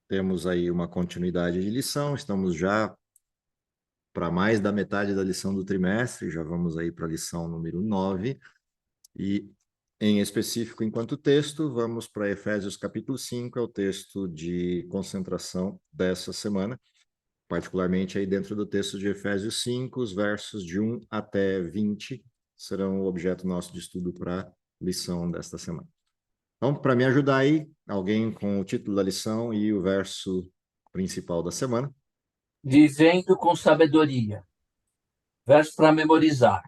temos aí uma continuidade de lição, estamos já para mais da metade da lição do trimestre, já vamos aí para a lição número 9, e em específico, enquanto texto, vamos para Efésios capítulo 5, é o texto de concentração dessa semana, particularmente aí dentro do texto de Efésios 5, os versos de 1 até 20 serão o objeto nosso de estudo para a lição desta semana. Então, para me ajudar aí, alguém com o título da lição e o verso principal da semana. Vivendo com sabedoria. Verso para memorizar.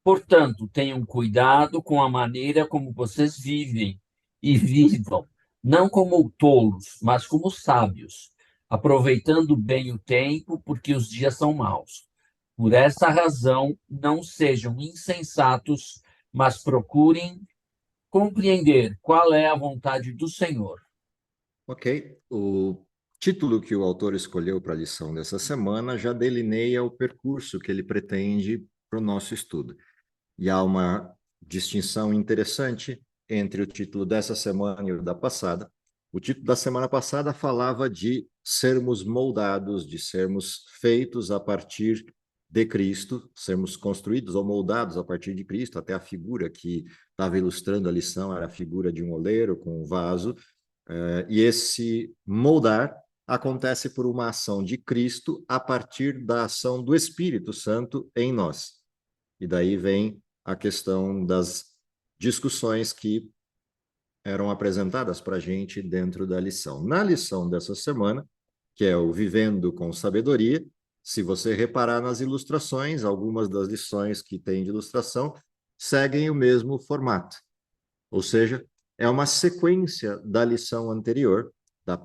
Portanto, tenham cuidado com a maneira como vocês vivem e vivam, não como tolos, mas como sábios, aproveitando bem o tempo, porque os dias são maus. Por essa razão, não sejam insensatos, mas procurem compreender qual é a vontade do Senhor. Ok, o título que o autor escolheu para a lição dessa semana já delineia o percurso que ele pretende para o nosso estudo. E há uma distinção interessante entre o título dessa semana e o da passada. O título da semana passada falava de sermos moldados, de sermos feitos a partir de Cristo, sermos construídos ou moldados a partir de Cristo. Até a figura que estava ilustrando a lição era a figura de um oleiro com um vaso. E esse moldar acontece por uma ação de Cristo a partir da ação do Espírito Santo em nós. E daí vem a questão das discussões que eram apresentadas para a gente dentro da lição. Na lição dessa semana, que é o Vivendo com Sabedoria, se você reparar nas ilustrações, algumas das lições que tem de ilustração seguem o mesmo formato. Ou seja, é uma sequência da lição anterior, da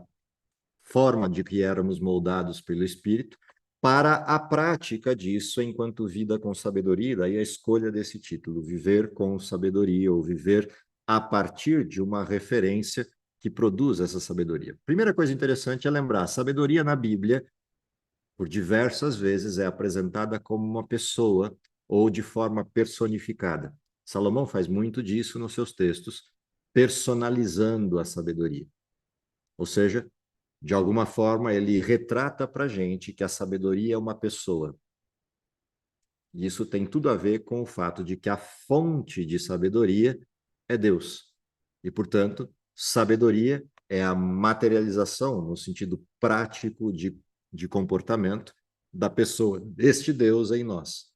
forma de que éramos moldados pelo Espírito, para a prática disso enquanto vida com sabedoria, daí a escolha desse título, viver com sabedoria, ou viver a partir de uma referência que produz essa sabedoria. Primeira coisa interessante é lembrar, a sabedoria na Bíblia, por diversas vezes, é apresentada como uma pessoa ou de forma personificada. Salomão faz muito disso nos seus textos, personalizando a sabedoria. Ou seja, de alguma forma, ele retrata para a gente que a sabedoria é uma pessoa. E isso tem tudo a ver com o fato de que a fonte de sabedoria é Deus. E, portanto, sabedoria é a materialização, no sentido prático de comportamento, da pessoa, deste Deus em nós.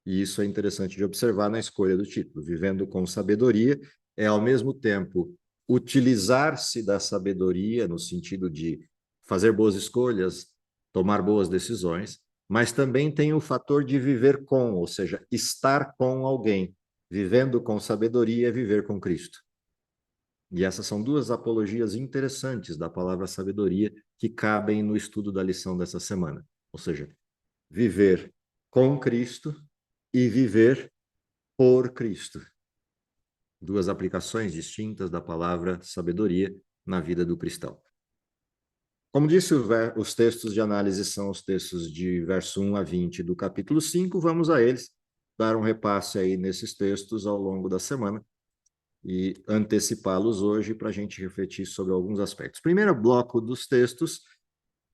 E isso é interessante de observar na escolha do título. Vivendo com sabedoria é, ao mesmo tempo, utilizar-se da sabedoria, no sentido de fazer boas escolhas, tomar boas decisões, mas também tem o fator de viver com, ou seja, estar com alguém. Vivendo com sabedoria é viver com Cristo. E essas são duas apologias interessantes da palavra sabedoria que cabem no estudo da lição dessa semana. Ou seja, viver com Cristo e viver por Cristo. Duas aplicações distintas da palavra sabedoria na vida do cristão. Como disse, os textos de análise são os textos de verso 1 a 20 do capítulo 5. Vamos a eles, dar um repasse aí nesses textos ao longo da semana e antecipá-los hoje para a gente refletir sobre alguns aspectos. Primeiro bloco dos textos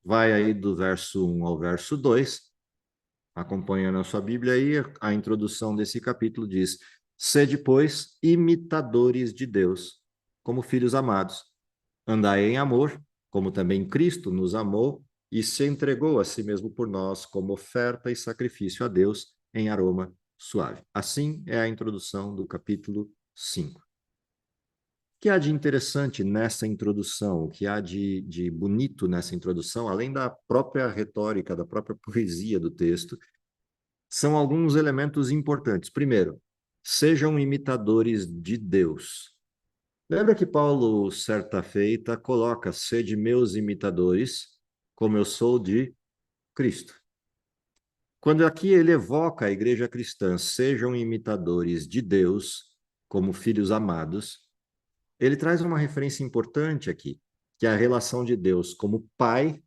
vai aí do verso 1 ao verso 2. Acompanha na sua Bíblia aí, a introdução desse capítulo diz: Sede, pois, imitadores de Deus, como filhos amados. Andai em amor, como também Cristo nos amou e se entregou a si mesmo por nós como oferta e sacrifício a Deus em aroma suave. Assim é a introdução do capítulo 5. O que há de interessante nessa introdução, o que há de bonito nessa introdução, além da própria retórica, da própria poesia do texto, são alguns elementos importantes. Primeiro, sejam imitadores de Deus. Lembra que Paulo, certa feita, coloca: sede meus imitadores, como eu sou de Cristo. Quando aqui ele evoca a igreja cristã, sejam imitadores de Deus, como filhos amados, ele traz uma referência importante aqui, que é a relação de Deus como Pai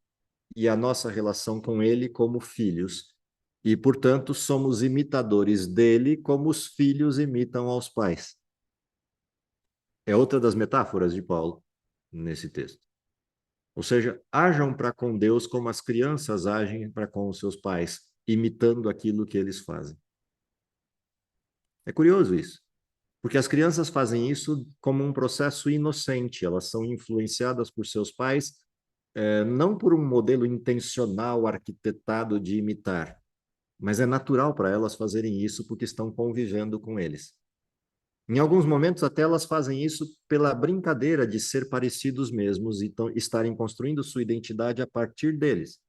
e a nossa relação com ele como filhos. E, portanto, somos imitadores dele como os filhos imitam aos pais. É outra das metáforas de Paulo nesse texto. Ou seja, hajam para com Deus como as crianças agem para com os seus pais, imitando aquilo que eles fazem. É curioso isso, porque as crianças fazem isso como um processo inocente, elas são influenciadas por seus pais, não por um modelo intencional, arquitetado de imitar, mas é natural para elas fazerem isso porque estão convivendo com eles. Em alguns momentos, até elas fazem isso pela brincadeira de ser parecidos mesmos e estarem construindo sua identidade a partir deles.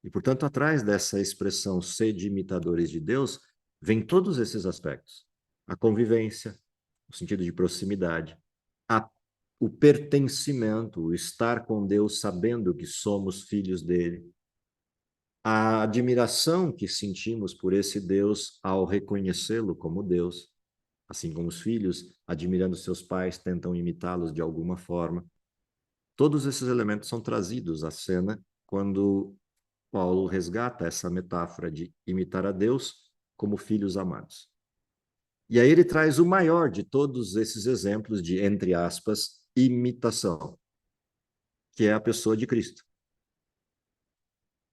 E, portanto, atrás dessa expressão sede imitadores de Deus, vem todos esses aspectos. A convivência, o sentido de proximidade, o pertencimento, o estar com Deus sabendo que somos filhos dele, a admiração que sentimos por esse Deus ao reconhecê-lo como Deus, assim como os filhos, admirando seus pais, tentam imitá-los de alguma forma. Todos esses elementos são trazidos à cena quando Paulo resgata essa metáfora de imitar a Deus como filhos amados. E aí ele traz o maior de todos esses exemplos de, entre aspas, imitação, que é a pessoa de Cristo.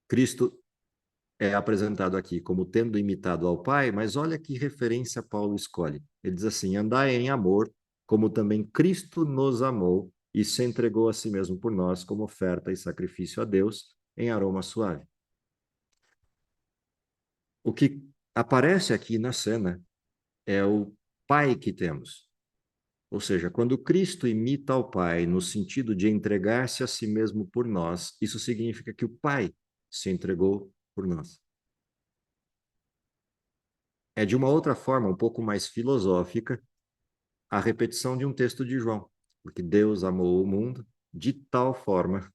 Cristo é apresentado aqui como tendo imitado ao Pai, mas olha que referência Paulo escolhe. Ele diz assim: andai em amor, como também Cristo nos amou e se entregou a si mesmo por nós como oferta e sacrifício a Deus em aroma suave. O que aparece aqui na cena é o Pai que temos. Ou seja, quando Cristo imita ao Pai no sentido de entregar-se a si mesmo por nós, isso significa que o Pai se entregou por nós. É de uma outra forma, um pouco mais filosófica, a repetição de um texto de João, porque Deus amou o mundo de tal forma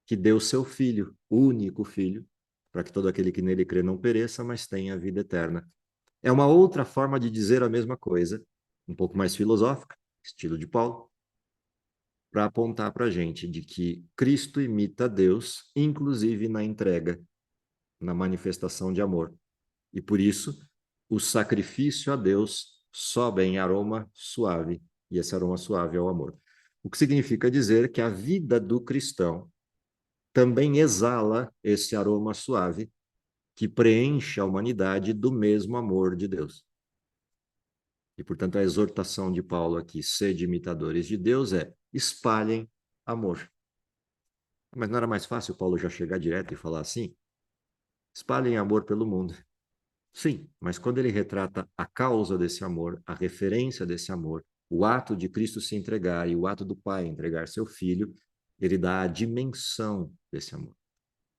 que deu seu Filho, o único Filho, para que todo aquele que nele crê não pereça, mas tenha a vida eterna. É uma outra forma de dizer a mesma coisa, um pouco mais filosófica, estilo de Paulo, para apontar para a gente de que Cristo imita Deus, inclusive na entrega, na manifestação de amor. E por isso, o sacrifício a Deus sobe em aroma suave, e esse aroma suave é o amor. O que significa dizer que a vida do cristão também exala esse aroma suave que preenche a humanidade do mesmo amor de Deus. E, portanto, a exortação de Paulo aqui, sede imitadores de Deus, é espalhem amor. Mas não era mais fácil Paulo já chegar direto e falar assim? Espalhem amor pelo mundo. Sim, mas quando ele retrata a causa desse amor, a referência desse amor, o ato de Cristo se entregar e o ato do Pai entregar seu Filho, ele dá a dimensão desse amor.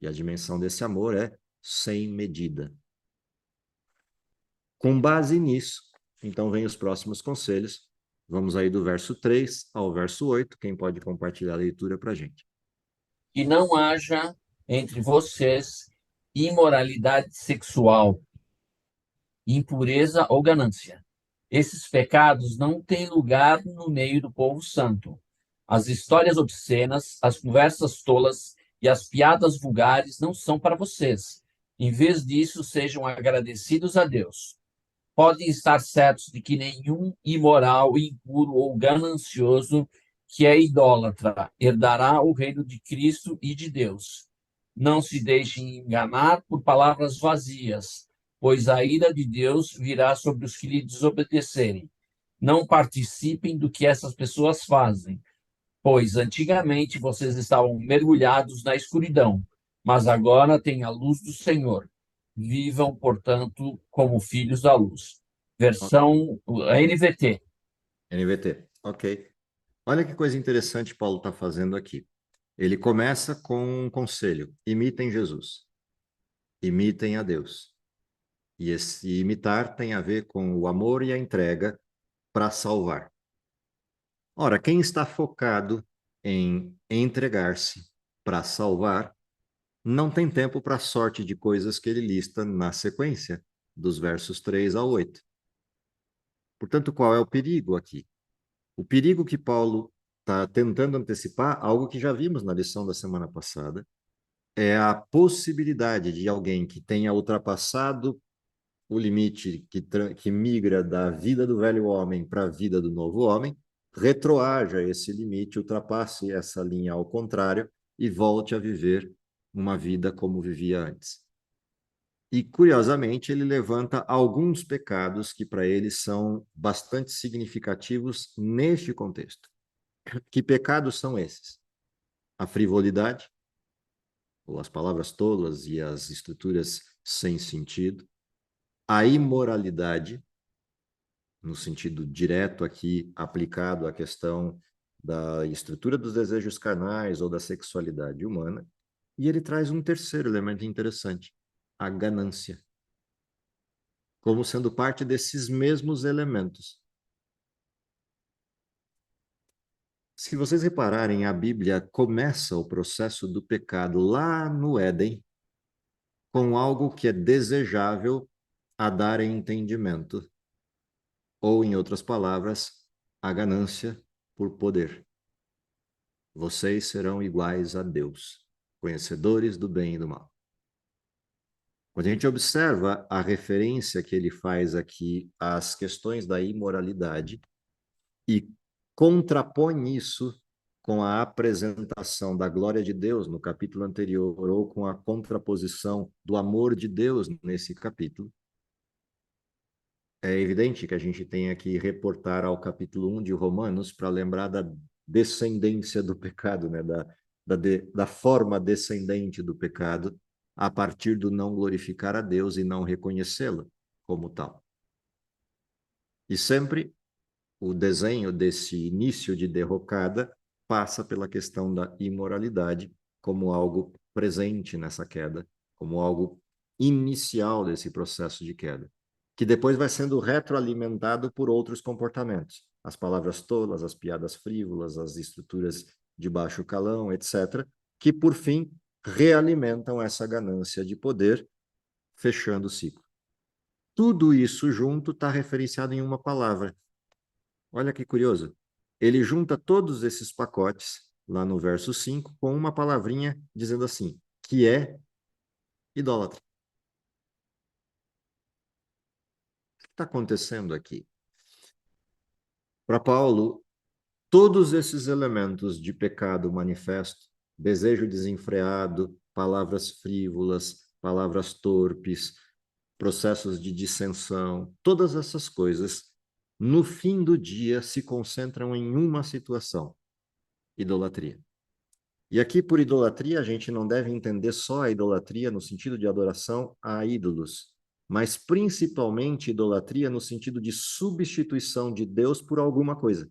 E a dimensão desse amor é sem medida. Com base nisso, então vem os próximos conselhos. Vamos aí do verso 3 ao verso 8. Quem pode compartilhar a leitura para a gente? Que não haja entre vocês imoralidade sexual, impureza ou ganância. Esses pecados não têm lugar no meio do povo santo. As histórias obscenas, as conversas tolas e as piadas vulgares não são para vocês. Em vez disso, sejam agradecidos a Deus. Podem estar certos de que nenhum imoral, impuro ou ganancioso que é idólatra herdará o reino de Cristo e de Deus. Não se deixem enganar por palavras vazias, pois a ira de Deus virá sobre os que lhe desobedecerem. Não participem do que essas pessoas fazem, pois antigamente vocês estavam mergulhados na escuridão, mas agora têm a luz do Senhor. Vivam, portanto, como filhos da luz. Versão NVT. NVT, ok. Olha que coisa interessante Paulo está fazendo aqui. Ele começa com um conselho: imitem Jesus, imitem a Deus. E esse imitar tem a ver com o amor e a entrega para salvar. Ora, quem está focado em entregar-se para salvar, não tem tempo para a sorte de coisas que ele lista na sequência, dos versos 3 ao 8. Portanto, qual é o perigo aqui? O perigo que Paulo está tentando antecipar, algo que já vimos na lição da semana passada, é a possibilidade de alguém que tenha ultrapassado o limite que migra da vida do velho homem para a vida do novo homem, retroaja esse limite, ultrapasse essa linha ao contrário e volte a viver uma vida como vivia antes. E, curiosamente, ele levanta alguns pecados que para ele são bastante significativos neste contexto. Que pecados são esses? A frivolidade, ou as palavras tolas e as estruturas sem sentido, a imoralidade, no sentido direto aqui aplicado à questão da estrutura dos desejos carnais ou da sexualidade humana, e ele traz um terceiro elemento interessante, a ganância, como sendo parte desses mesmos elementos. Se vocês repararem, a Bíblia começa o processo do pecado lá no Éden, com algo que é desejável a dar entendimento, ou, em outras palavras, a ganância por poder. Vocês serão iguais a Deus, conhecedores do bem e do mal. Quando a gente observa a referência que ele faz aqui às questões da imoralidade e contrapõe isso com a apresentação da glória de Deus no capítulo anterior, ou com a contraposição do amor de Deus nesse capítulo, é evidente que a gente tem que reportar ao capítulo 1 de Romanos para lembrar da descendência do pecado, né? Da forma descendente do pecado, a partir do não glorificar a Deus e não reconhecê-lo como tal. E sempre o desenho desse início de derrocada passa pela questão da imoralidade como algo presente nessa queda, como algo inicial desse processo de queda, que depois vai sendo retroalimentado por outros comportamentos. As palavras tolas, as piadas frívolas, as estruturas de baixo calão, etc., que, por fim, realimentam essa ganância de poder, fechando o ciclo. Tudo isso junto está referenciado em uma palavra. Olha que curioso. Ele junta todos esses pacotes, lá no verso 5, com uma palavrinha dizendo assim, que é idólatra. O que está acontecendo aqui? Para Paulo, todos esses elementos de pecado manifesto, desejo desenfreado, palavras frívolas, palavras torpes, processos de dissensão, todas essas coisas, no fim do dia, se concentram em uma situação: idolatria. E aqui, por idolatria, a gente não deve entender só a idolatria no sentido de adoração a ídolos, mas principalmente idolatria no sentido de substituição de Deus por alguma coisa.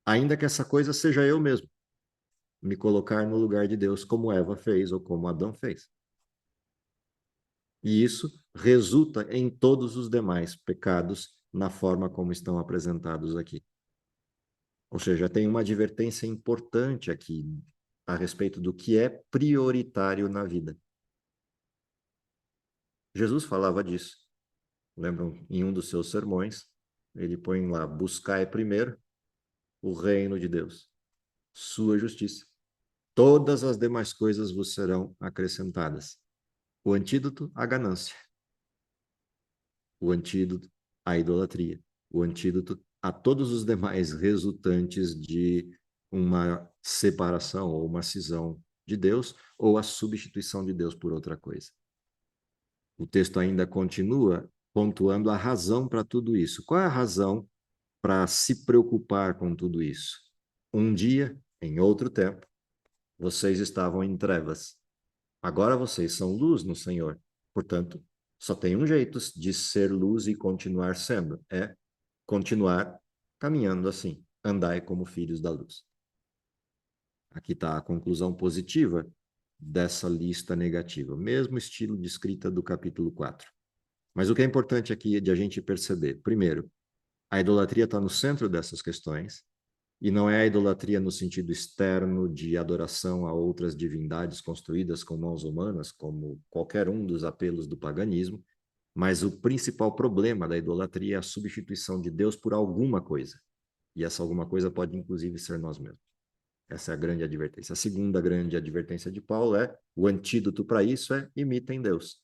Ainda que essa coisa seja eu mesmo, me colocar no lugar de Deus, como Eva fez ou como Adão fez. E isso resulta em todos os demais pecados na forma como estão apresentados aqui. Ou seja, tem uma advertência importante aqui a respeito do que é prioritário na vida. Jesus falava disso. Lembram, em um dos seus sermões, ele põe lá: buscai primeiro o reino de Deus, sua justiça. Todas as demais coisas vos serão acrescentadas. O antídoto à ganância. O antídoto à idolatria. O antídoto a todos os demais resultantes de uma separação ou uma cisão de Deus ou a substituição de Deus por outra coisa. O texto ainda continua pontuando a razão para tudo isso. Qual é a razão para se preocupar com tudo isso? Um dia, em outro tempo, vocês estavam em trevas. Agora vocês são luz no Senhor. Portanto, só tem um jeito de ser luz e continuar sendo, é continuar caminhando assim. Andai como filhos da luz. Aqui está a conclusão positiva dessa lista negativa, mesmo estilo de escrita do capítulo 4. Mas o que é importante aqui é de a gente perceber, primeiro, a idolatria está no centro dessas questões, e não é a idolatria no sentido externo de adoração a outras divindades construídas com mãos humanas, como qualquer um dos apelos do paganismo, mas o principal problema da idolatria é a substituição de Deus por alguma coisa. E essa alguma coisa pode, inclusive, ser nós mesmos. Essa é a grande advertência. A segunda grande advertência de Paulo é: o antídoto para isso é imitem Deus.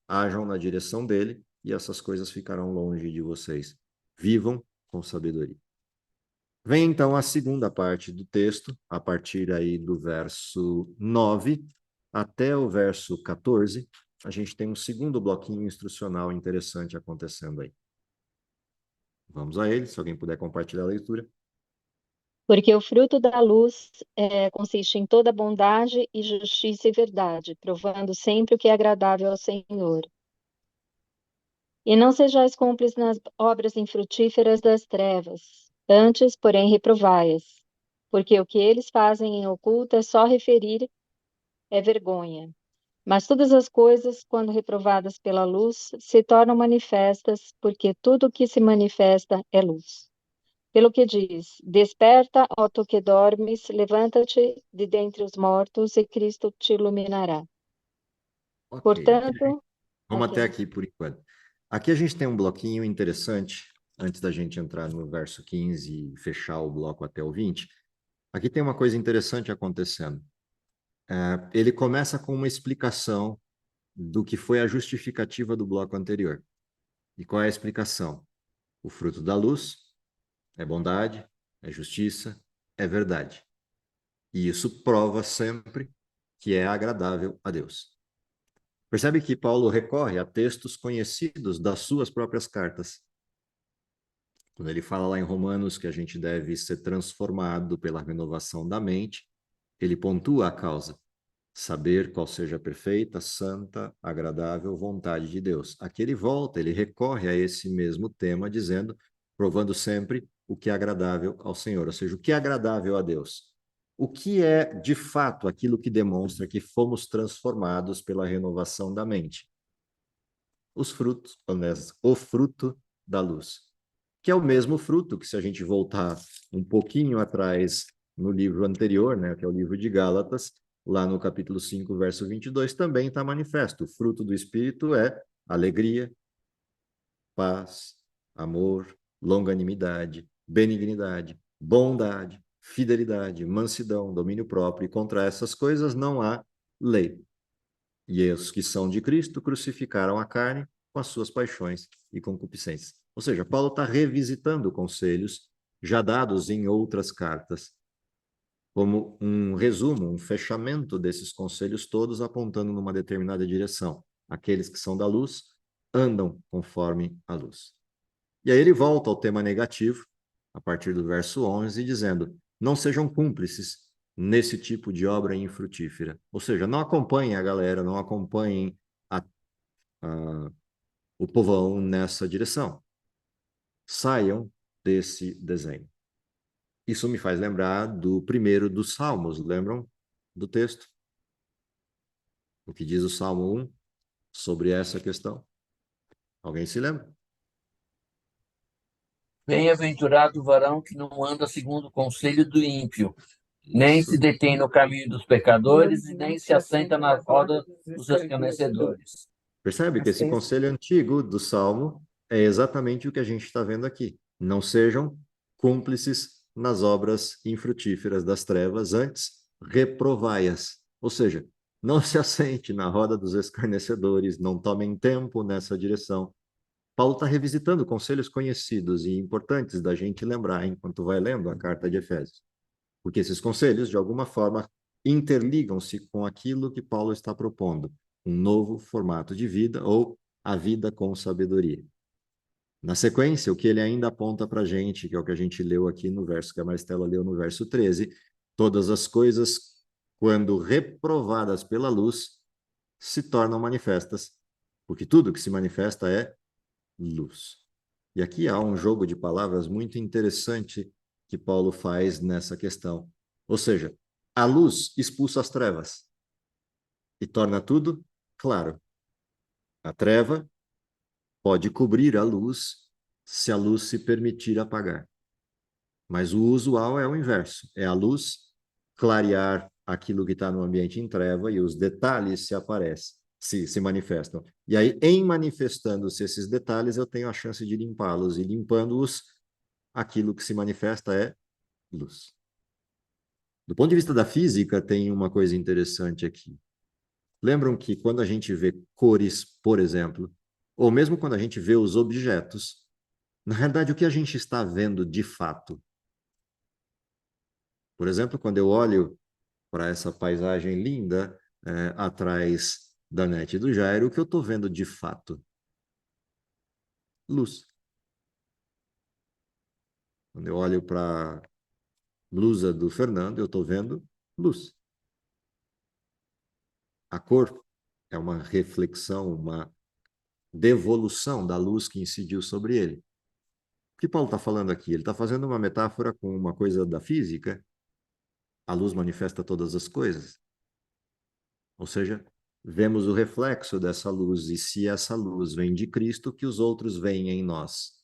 Ajam na direção dele e essas coisas ficarão longe de vocês. Vivam com sabedoria. Vem então a segunda parte do texto, a partir aí do verso 9 até o verso 14, a gente tem um segundo bloquinho instrucional interessante acontecendo aí. Vamos a ele, se alguém puder compartilhar a leitura. Porque o fruto da luz consiste em toda bondade e justiça e verdade, provando sempre o que é agradável ao Senhor. E não sejais cúmplices nas obras infrutíferas das trevas, antes, porém, reprovai-as, porque o que eles fazem em oculto é só referir é vergonha. Mas todas as coisas, quando reprovadas pela luz, se tornam manifestas, porque tudo o que se manifesta é luz. Pelo que diz: Desperta, ó tu que dormes, levanta-te de dentre os mortos, e Cristo te iluminará. Ok, Portanto, vamos até ok. aqui por enquanto. Aqui a gente tem um bloquinho interessante, antes da gente entrar no verso 15 e fechar o bloco até o 20. Aqui tem uma coisa interessante acontecendo. Ele começa com uma explicação do que foi a justificativa do bloco anterior. E qual é a explicação? O fruto da luz é bondade, é justiça, é verdade. E isso prova sempre que é agradável a Deus. Percebe que Paulo recorre a textos conhecidos das suas próprias cartas. Quando ele fala lá em Romanos que a gente deve ser transformado pela renovação da mente, ele pontua a causa. Saber qual seja a perfeita, santa, agradável vontade de Deus. Aqui ele volta, ele recorre a esse mesmo tema, dizendo, provando sempre o que é agradável ao Senhor, ou seja, o que é agradável a Deus. O que é, de fato, aquilo que demonstra que fomos transformados pela renovação da mente? Os frutos, o fruto da luz, que é o mesmo fruto que, se a gente voltar um pouquinho atrás no livro anterior, né, que é o livro de Gálatas, lá no capítulo 5, verso 22, também está manifesto. O fruto do Espírito é alegria, paz, amor, longanimidade, benignidade, bondade, fidelidade, mansidão, domínio próprio, e contra essas coisas não há lei. E os que são de Cristo crucificaram a carne com as suas paixões e concupiscências. Ou seja, Paulo está revisitando conselhos já dados em outras cartas, como um resumo, um fechamento desses conselhos todos apontando numa determinada direção. Aqueles que são da luz andam conforme a luz. E aí ele volta ao tema negativo, a partir do verso 11, dizendo: não sejam cúmplices nesse tipo de obra infrutífera. Ou seja, não acompanhem a galera, não acompanhem a, o povão nessa direção. Saiam desse desenho. Isso me faz lembrar do primeiro dos Salmos, lembram do texto? O que diz o Salmo 1 sobre essa questão? Alguém se lembra? Bem-aventurado o varão que não anda segundo o conselho do ímpio, nem se detém no caminho dos pecadores e nem se assenta na roda dos escarnecedores. Percebe que esse conselho antigo do Salmo é exatamente o que a gente está vendo aqui. Não sejam cúmplices nas obras infrutíferas das trevas, antes reprovai-as. Ou seja, não se assente na roda dos escarnecedores, não tomem tempo nessa direção. Paulo está revisitando conselhos conhecidos e importantes da gente lembrar enquanto vai lendo a carta de Efésios. Porque esses conselhos, de alguma forma, interligam-se com aquilo que Paulo está propondo, um novo formato de vida ou a vida com sabedoria. Na sequência, o que ele ainda aponta para a gente, que é o que a gente leu aqui no verso, que a Maristela leu no verso 13, todas as coisas, quando reprovadas pela luz, se tornam manifestas, porque tudo que se manifesta é luz. E aqui há um jogo de palavras muito interessante que Paulo faz nessa questão. Ou seja, a luz expulsa as trevas e torna tudo claro. A treva pode cobrir a luz se a luz se permitir apagar. Mas o usual é o inverso: é a luz clarear aquilo que está no ambiente em treva e os detalhes se aparecem, se manifestam. E aí, em manifestando-se esses detalhes, eu tenho a chance de limpá-los, e limpando-os, aquilo que se manifesta é luz. Do ponto de vista da física, tem uma coisa interessante aqui. Lembram que quando a gente vê cores, por exemplo, ou mesmo quando a gente vê os objetos, Na realidade, o que a gente está vendo de fato? Por exemplo, quando eu olho para essa paisagem linda atrás da NET do Jairo, o que eu estou vendo de fato? Luz. Quando eu olho para a blusa do Fernando, eu estou vendo luz. A cor é uma reflexão, uma devolução da luz que incidiu sobre ele. O que Paulo está falando aqui? Ele está fazendo uma metáfora com uma coisa da física. A luz manifesta todas as coisas. Ou seja, vemos o reflexo dessa luz, e se essa luz vem de Cristo, que os outros veem em nós.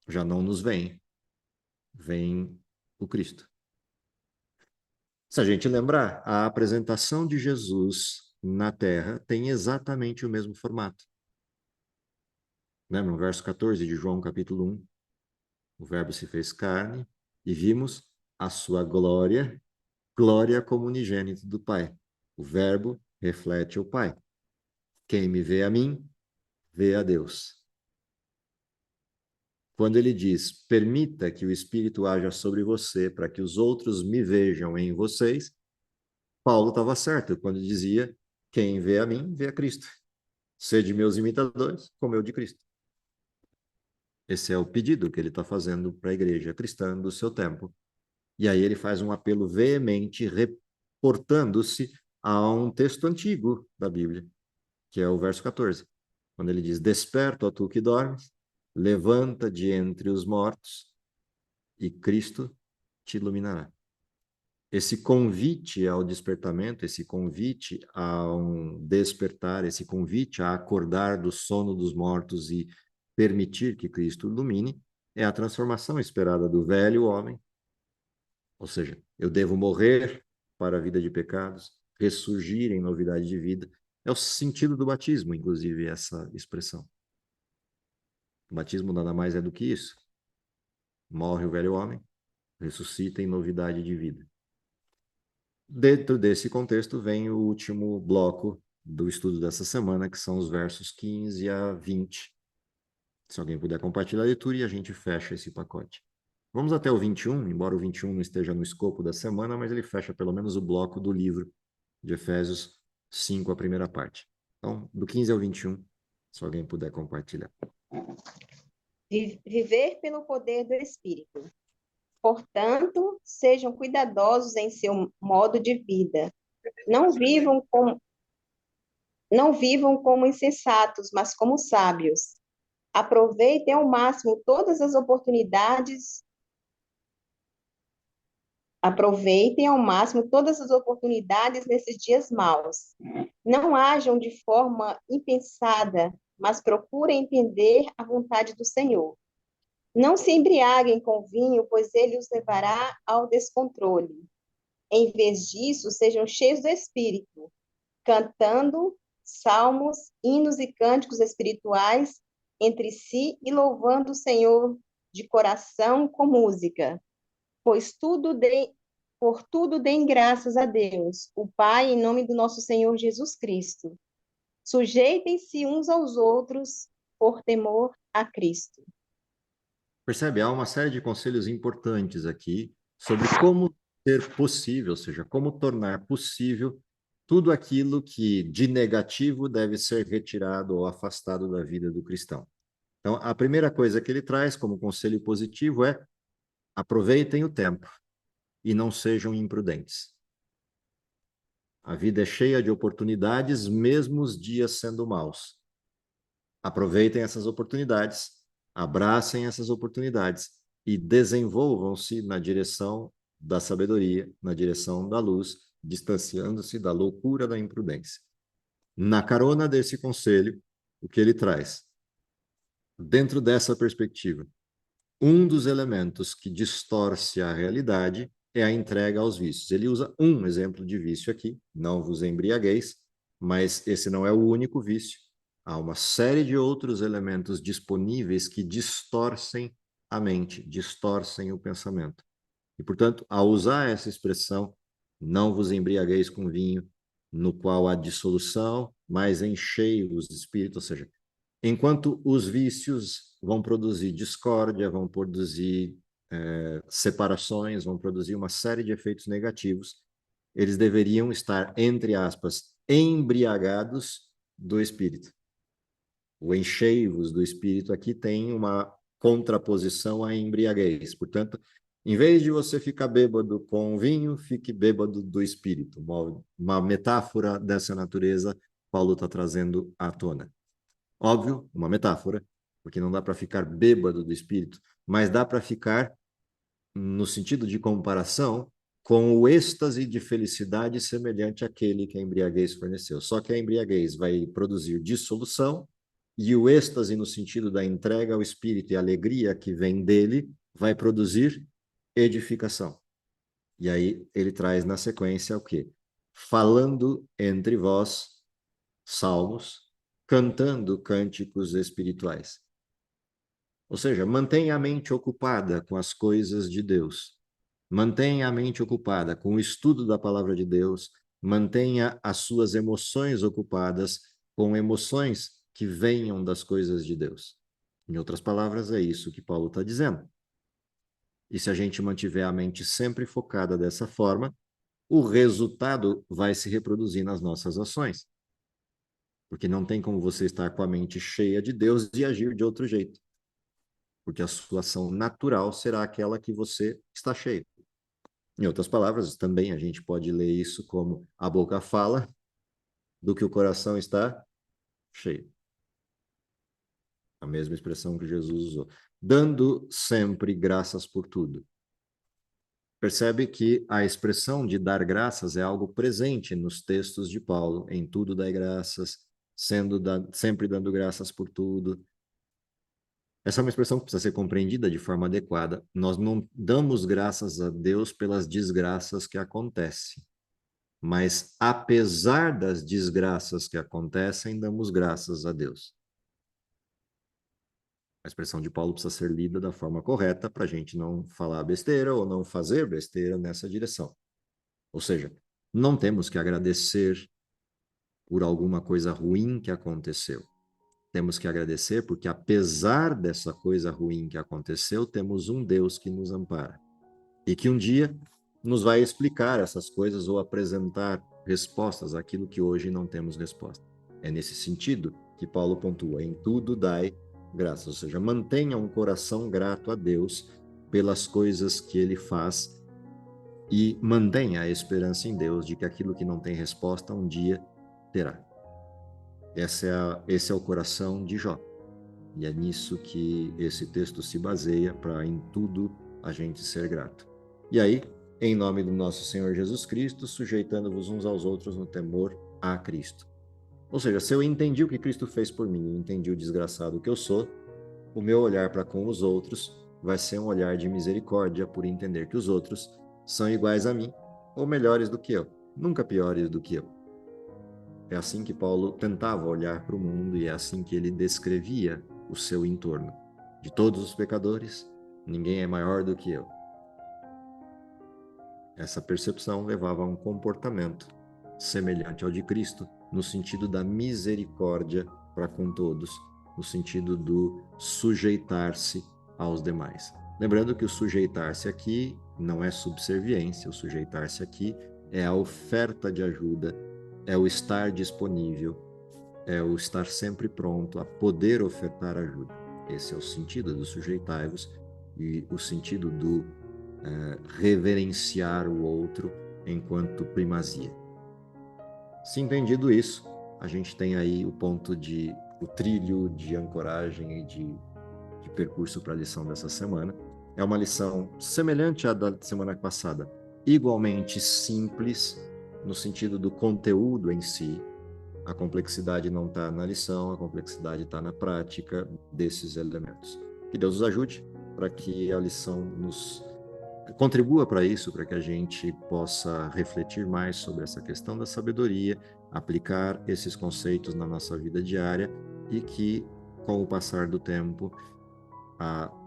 Já não nos veem, vem o Cristo. Se a gente lembrar, a apresentação de Jesus na Terra tem exatamente o mesmo formato. Lembra no verso 14 de João, capítulo 1? O Verbo se fez carne e vimos a sua glória, glória como unigênito do Pai. O Verbo reflete o Pai. Quem me vê a mim, vê a Deus. Quando ele diz, permita que o Espírito haja sobre você para que os outros me vejam em vocês, Paulo estava certo quando dizia, quem vê a mim, vê a Cristo. Sede meus imitadores, como eu de Cristo. Esse é o pedido que ele está fazendo para a igreja cristã do seu tempo. E aí ele faz um apelo veemente, reportando-se a um texto antigo da Bíblia, que é o verso 14, quando ele diz, desperta, ó tu que dormes, levanta de entre os mortos e Cristo te iluminará. Esse convite ao despertamento, esse convite a um despertar, esse convite a acordar do sono dos mortos e permitir que Cristo ilumine, é a transformação esperada do velho homem. Ou seja, eu devo morrer para a vida de pecados, ressurgir em novidade de vida. É o sentido do batismo, inclusive, essa expressão. O batismo nada mais é do que isso. Morre o velho homem, ressuscita em novidade de vida. Dentro desse contexto vem o último bloco do estudo dessa semana, que são os versos 15 a 20. Se alguém puder compartilhar a leitura e a gente fecha esse pacote. Vamos até o 21, embora o 21 não esteja no escopo da semana, mas ele fecha pelo menos o bloco do livro de Efésios 5, a primeira parte. Então, do 15 ao 21, se alguém puder compartilhar. Viver pelo poder do Espírito. Portanto, sejam cuidadosos em seu modo de vida. Não vivam como insensatos, mas como sábios. Aproveitem ao máximo todas as oportunidades. Aproveitem ao máximo todas as oportunidades nesses dias maus. Não ajam de forma impensada, mas procurem entender a vontade do Senhor. Não se embriaguem com vinho, pois ele os levará ao descontrole. Em vez disso, sejam cheios do Espírito, cantando salmos, hinos e cânticos espirituais entre si e louvando o Senhor de coração com música. Por tudo deem graças a Deus, o Pai, em nome do nosso Senhor Jesus Cristo. Sujeitem-se uns aos outros por temor a Cristo. Percebe? Há uma série de conselhos importantes aqui sobre como ser possível, ou seja, como tornar possível tudo aquilo que de negativo deve ser retirado ou afastado da vida do cristão. Então, a primeira coisa que ele traz como conselho positivo é aproveitem o tempo e não sejam imprudentes. A vida é cheia de oportunidades, mesmo os dias sendo maus. Aproveitem essas oportunidades, abracem essas oportunidades e desenvolvam-se na direção da sabedoria, na direção da luz, distanciando-se da loucura da imprudência. Na carona desse conselho, o que ele traz? Dentro dessa perspectiva, um dos elementos que distorce a realidade é a entrega aos vícios. Ele usa um exemplo de vício aqui, não vos embriagueis, mas esse não é o único vício. Há uma série de outros elementos disponíveis que distorcem a mente, distorcem o pensamento. E, portanto, ao usar essa expressão, não vos embriagueis com vinho, no qual há dissolução, mas enchei os espíritos, ou seja, Enquanto os vícios vão produzir discórdia, vão produzir separações, vão produzir uma série de efeitos negativos, eles deveriam estar, entre aspas, embriagados do Espírito. O enchei-vos do Espírito aqui tem uma contraposição à embriaguez. Portanto, em vez de você ficar bêbado com vinho, fique bêbado do Espírito. Uma metáfora dessa natureza, Paulo está trazendo à tona. Óbvio, uma metáfora, porque não dá para ficar bêbado do Espírito, mas dá para ficar, no sentido de comparação, com o êxtase de felicidade semelhante àquele que a embriaguez forneceu. Só que a embriaguez vai produzir dissolução, e o êxtase, no sentido da entrega ao Espírito e a alegria que vem dele, vai produzir edificação. E aí ele traz na sequência o quê? Falando entre vós salmos, cantando cânticos espirituais. Ou seja, mantenha a mente ocupada com as coisas de Deus. Mantenha a mente ocupada com o estudo da palavra de Deus. Mantenha as suas emoções ocupadas com emoções que venham das coisas de Deus. Em outras palavras, é isso que Paulo está dizendo. E se a gente mantiver a mente sempre focada dessa forma, o resultado vai se reproduzir nas nossas ações. Porque não tem como você estar com a mente cheia de Deus e agir de outro jeito. Porque a sua ação natural será aquela que você está cheio. Em outras palavras, também a gente pode ler isso como a boca fala do que o coração está cheio. A mesma expressão que Jesus usou. Dando sempre graças por tudo. Percebe que a expressão de dar graças é algo presente nos textos de Paulo. Em tudo dai graças, sempre dando graças por tudo. Essa é uma expressão que precisa ser compreendida de forma adequada. Nós não damos graças a Deus pelas desgraças que acontecem. Mas, apesar das desgraças que acontecem, damos graças a Deus. A expressão de Paulo precisa ser lida da forma correta para a gente não falar besteira ou não fazer besteira nessa direção. Ou seja, não temos que agradecer por alguma coisa ruim que aconteceu. Temos que agradecer porque, apesar dessa coisa ruim que aconteceu, temos um Deus que nos ampara. E que um dia nos vai explicar essas coisas ou apresentar respostas àquilo que hoje não temos resposta. É nesse sentido que Paulo pontua: em tudo dai graças, ou seja, mantenha um coração grato a Deus pelas coisas que ele faz e mantenha a esperança em Deus de que aquilo que não tem resposta um dia terá. Esse é o coração de Jó. E é nisso que esse texto se baseia para em tudo a gente ser grato. E aí, em nome do nosso Senhor Jesus Cristo, sujeitando-vos uns aos outros no temor a Cristo. Ou seja, se eu entendi o que Cristo fez por mim, eu entendi o desgraçado que eu sou, o meu olhar para com os outros vai ser um olhar de misericórdia por entender que os outros são iguais a mim, ou melhores do que eu, nunca piores do que eu. É assim que Paulo tentava olhar para o mundo e é assim que ele descrevia o seu entorno. De todos os pecadores, ninguém é maior do que eu. Essa percepção levava a um comportamento semelhante ao de Cristo, no sentido da misericórdia para com todos, no sentido do sujeitar-se aos demais. Lembrando que o sujeitar-se aqui não é subserviência, o sujeitar-se aqui é a oferta de ajuda, é o estar disponível, é o estar sempre pronto a poder ofertar ajuda. Esse é o sentido do sujeitai-vos e o sentido do reverenciar o outro enquanto primazia. Se entendido isso, a gente tem aí o trilho de ancoragem e de percurso para a lição dessa semana. É uma lição semelhante à da semana passada, igualmente simples no sentido do conteúdo em si. A complexidade não está na lição, a complexidade está na prática desses elementos. Que Deus nos ajude para que a lição nos contribua para isso, para que a gente possa refletir mais sobre essa questão da sabedoria, aplicar esses conceitos na nossa vida diária e que, com o passar do tempo,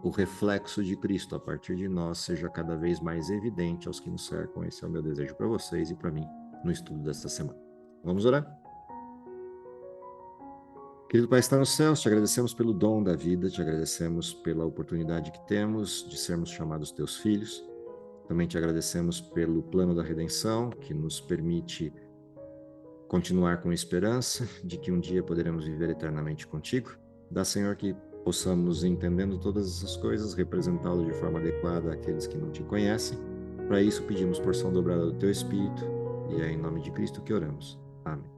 o reflexo de Cristo a partir de nós seja cada vez mais evidente aos que nos cercam. Esse é o meu desejo para vocês e para mim no estudo desta semana. Vamos orar? Querido Pai, está nos céus, te agradecemos pelo dom da vida, te agradecemos pela oportunidade que temos de sermos chamados teus filhos. Também te agradecemos pelo plano da redenção, que nos permite continuar com esperança de que um dia poderemos viver eternamente contigo. Dá, Senhor, que possamos, entendendo todas essas coisas, representá-lo de forma adequada àqueles que não te conhecem. Para isso, pedimos porção dobrada do teu Espírito, e é em nome de Cristo que oramos. Amém.